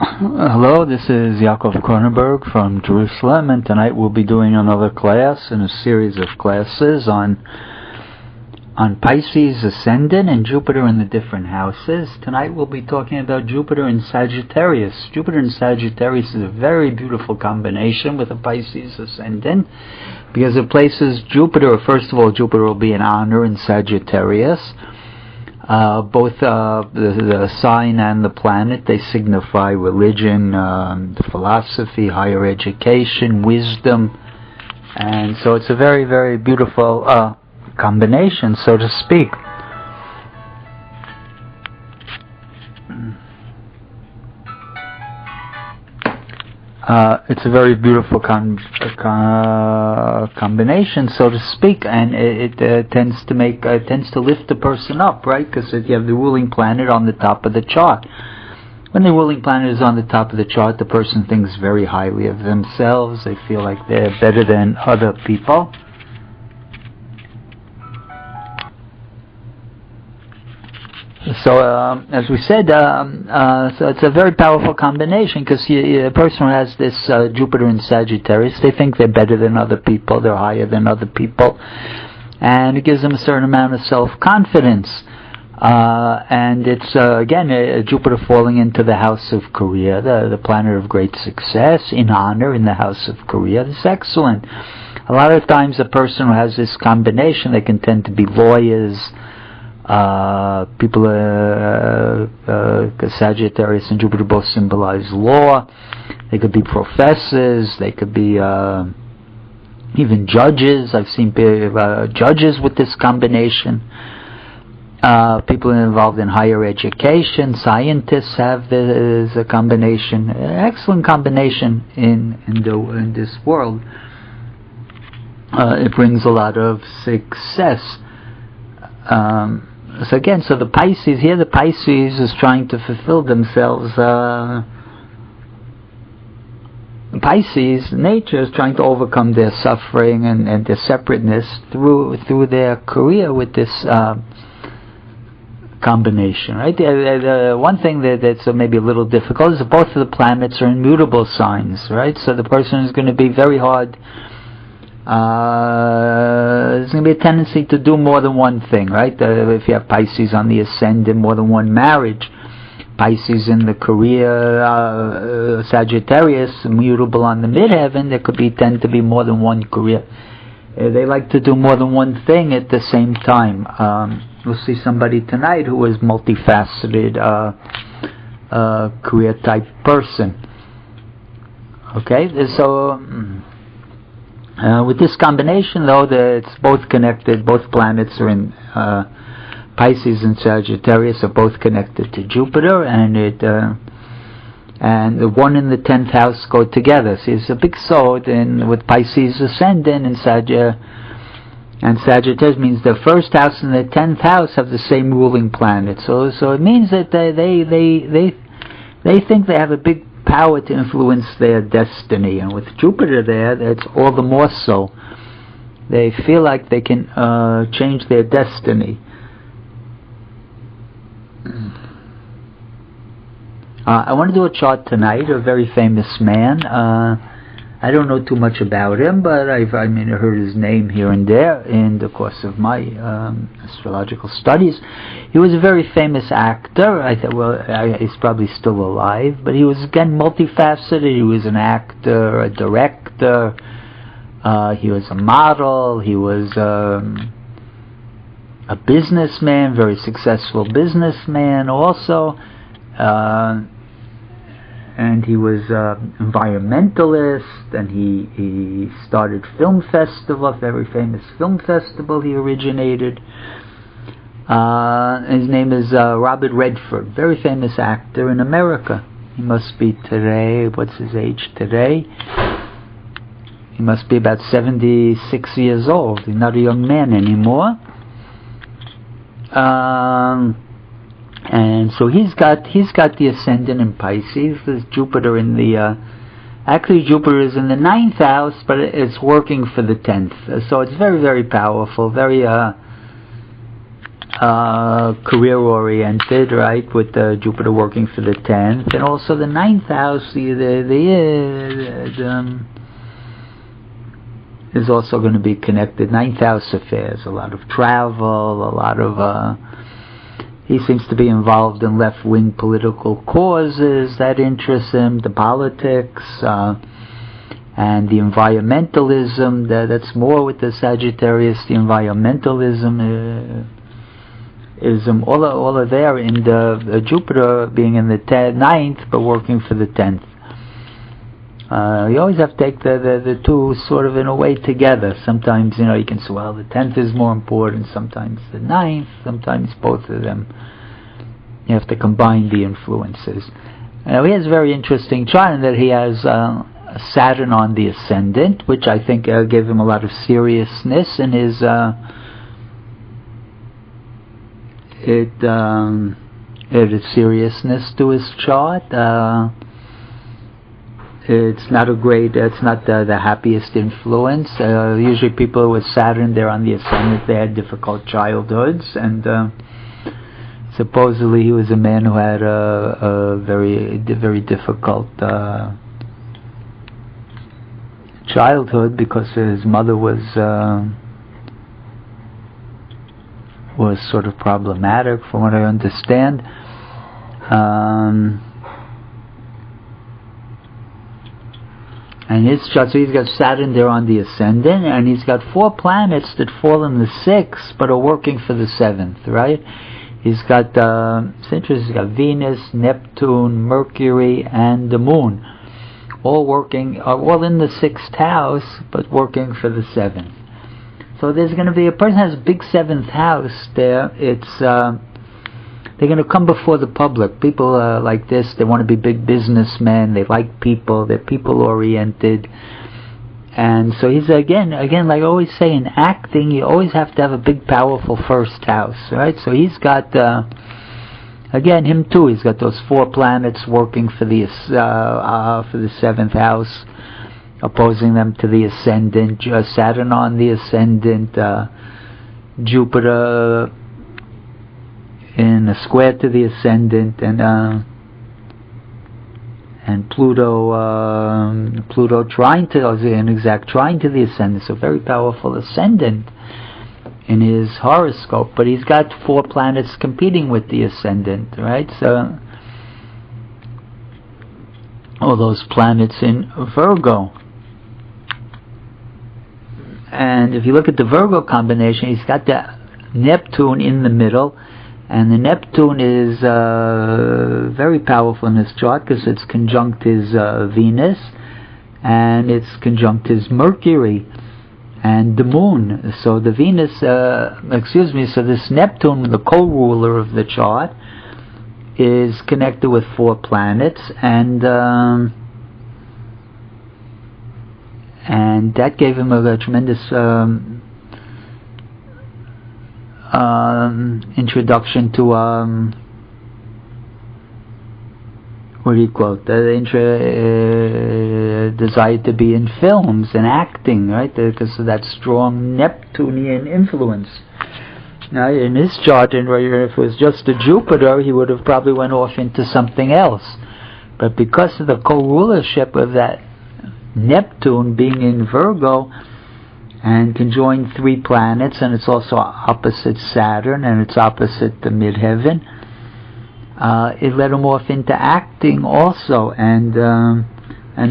Hello, this is Yaakov Kronenberg from Jerusalem, and tonight we'll be doing another class in a series of classes on Pisces ascendant and Jupiter in the different houses. Tonight we'll be talking about Jupiter in Sagittarius. Jupiter in Sagittarius is a very beautiful combination with a Pisces ascendant because it places Jupiter. First of all, Jupiter will be an honor in Sagittarius. Both the sign and the planet, they signify religion, philosophy, higher education, wisdom, and so it's a very, very beautiful combination, so to speak. It's a very beautiful combination, so to speak, and it tends to lift the person up, right? Because you have the ruling planet on the top of the chart. When the ruling planet is on the top of the chart, the person thinks very highly of themselves. They feel like they're better than other people. So, as we said, so it's a very powerful combination because a person who has this Jupiter in Sagittarius, they think they're better than other people, they're higher than other people, and it gives them a certain amount of self-confidence. And it's, again, Jupiter falling into the house of career, the planet of great success, in honor in the house of career. This is excellent. A lot of times a person who has this combination, they can tend to be lawyers, people, Sagittarius and Jupiter both symbolize law. They could be professors. They could be even judges. I've seen judges with this combination. People involved in higher education. Scientists have this a combination. Excellent combination in this world. It brings a lot of success. So again, so the Pisces, here the Pisces is trying to fulfill themselves. Pisces, nature is trying to overcome their suffering and their separateness through their career with this combination, right? The one thing that's maybe a little difficult is that both of the planets are in mutable signs, right? So the person is going to be very hard. There's going to be a tendency to do more than one thing, right? If you have Pisces on the ascendant, more than one marriage. Pisces in the career, Sagittarius, mutable on the midheaven, there could tend to be more than one career. They like to do more than one thing at the same time. We'll see somebody tonight who is multifaceted, career type person. Okay, so with this combination, though, it's both connected. Both planets are in Pisces and Sagittarius are both connected to Jupiter, and the 1 and the 10th house go together. See, it's a big sword, and with Pisces ascendant and Sagittarius means the first house and the 10th house have the same ruling planet. So it means that they think they have a big power to influence their destiny, and with Jupiter there, it's all the more so. They feel like they can change their destiny. I want to do a chart tonight, a very famous man. I don't know too much about him, but I heard his name here and there in the course of my astrological studies. He was a very famous actor. He's probably still alive, but he was, again, multifaceted. He was an actor, a director, he was a model, he was a businessman, very successful businessman also. And he was environmentalist, and he started film festival, a very famous film festival he originated. His name is Robert Redford, very famous actor in America. He must be today, what's his age today? He must be about 76 years old. He's not a young man anymore. And so he's got the ascendant in Pisces. There's Jupiter in the actually Jupiter is in the 9th house, but it's working for the 10th. So it's very, very powerful, very career-oriented, right, with Jupiter working for the 10th, and also the 9th house, is also going to be connected. 9th house affairs, a lot of travel, a lot of he seems to be involved in left-wing political causes that interest him, the politics, and the environmentalism. That's more with the Sagittarius, the environmentalism. All are there in the Jupiter being in the 9th, but working for the 10th. You always have to take the two sort of in a way together. Sometimes, you can say, well, the 10th is more important, sometimes the 9th, sometimes both of them. You have to combine the influences. He has a very interesting chart in that he has Saturn on the ascendant, which I think gave him a lot of seriousness in his it added seriousness to his chart. It's not the happiest influence. Usually people with Saturn, they're on the ascendant, they had difficult childhoods, and supposedly he was a man who had a very difficult childhood because his mother was sort of problematic, from what I understand. And his chart, so he's got Saturn there on the ascendant, and he's got 4 planets that fall in the 6th, but are working for the 7th, right? He's got, it's interesting, he's got Venus, Neptune, Mercury, and the Moon, all in the 6th house, but working for the 7th. So there's going to be, a person has a big 7th house there, they're going to come before the public. People like this, they want to be big businessmen, they like people, they're people-oriented. And so he's, again, like I always say, in acting, you always have to have a big, powerful first house, right? So he's got, again, him too, he's got those 4 planets working for the 7th house, opposing them to the ascendant, Saturn on the ascendant, Jupiter in a square to the ascendant, and Pluto trying to, an exact trine to the ascendant, so very powerful ascendant in his horoscope, but he's got 4 planets competing with the ascendant, right? So all those planets in Virgo. And if you look at the Virgo combination, he's got the Neptune in the middle, and the Neptune is very powerful in his chart because it's conjunct his Venus, and it's conjunct his Mercury and the Moon. So the Venus, so this Neptune, the co-ruler of the chart, is connected with 4 planets, and that gave him a tremendous introduction to what do you call it? The desire to be in films and acting, right? Because of that strong Neptunian influence. Now, in his chart, if it was just a Jupiter, he would have probably went off into something else. But because of the co-rulership of that Neptune being in Virgo, and can join 3 planets, and it's also opposite Saturn, and it's opposite the midheaven, it led him off into acting also, and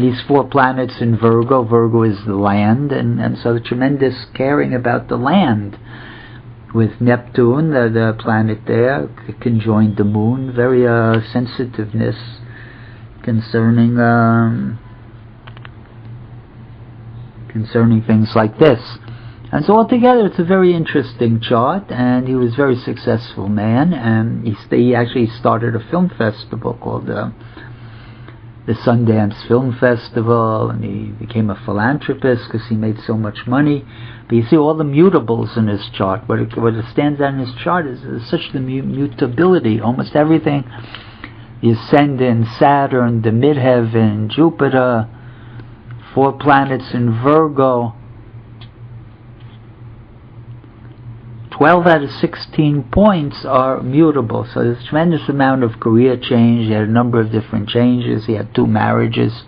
these 4 planets in Virgo is the land, and so the tremendous caring about the land, with Neptune, the planet there, can join the Moon, very sensitiveness concerning things like this. And so altogether it's a very interesting chart, and he was a very successful man, and he actually started a film festival called the Sundance Film Festival, and he became a philanthropist because he made so much money. But you see all the mutables in his chart. What it stands out in his chart is such the mutability. Almost everything, the ascendant, Saturn, the midheaven, Jupiter, 4 planets in Virgo, 12 out of 16 points are mutable. So there's a tremendous amount of career change. He had a number of different changes. He had 2 marriages,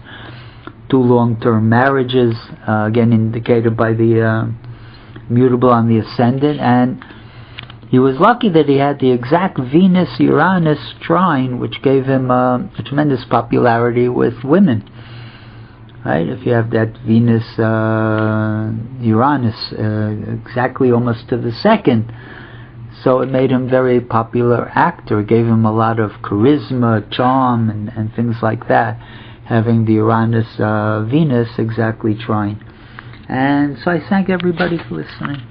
2 long-term marriages, again indicated by the mutable on the ascendant. And he was lucky that he had the exact Venus-Uranus trine, which gave him a tremendous popularity with women. Right? If you have that Venus-Uranus exactly almost to the second, so it made him a very popular actor. It gave him a lot of charisma, charm, and things like that, having the Uranus-Venus exactly trine. And so I thank everybody for listening.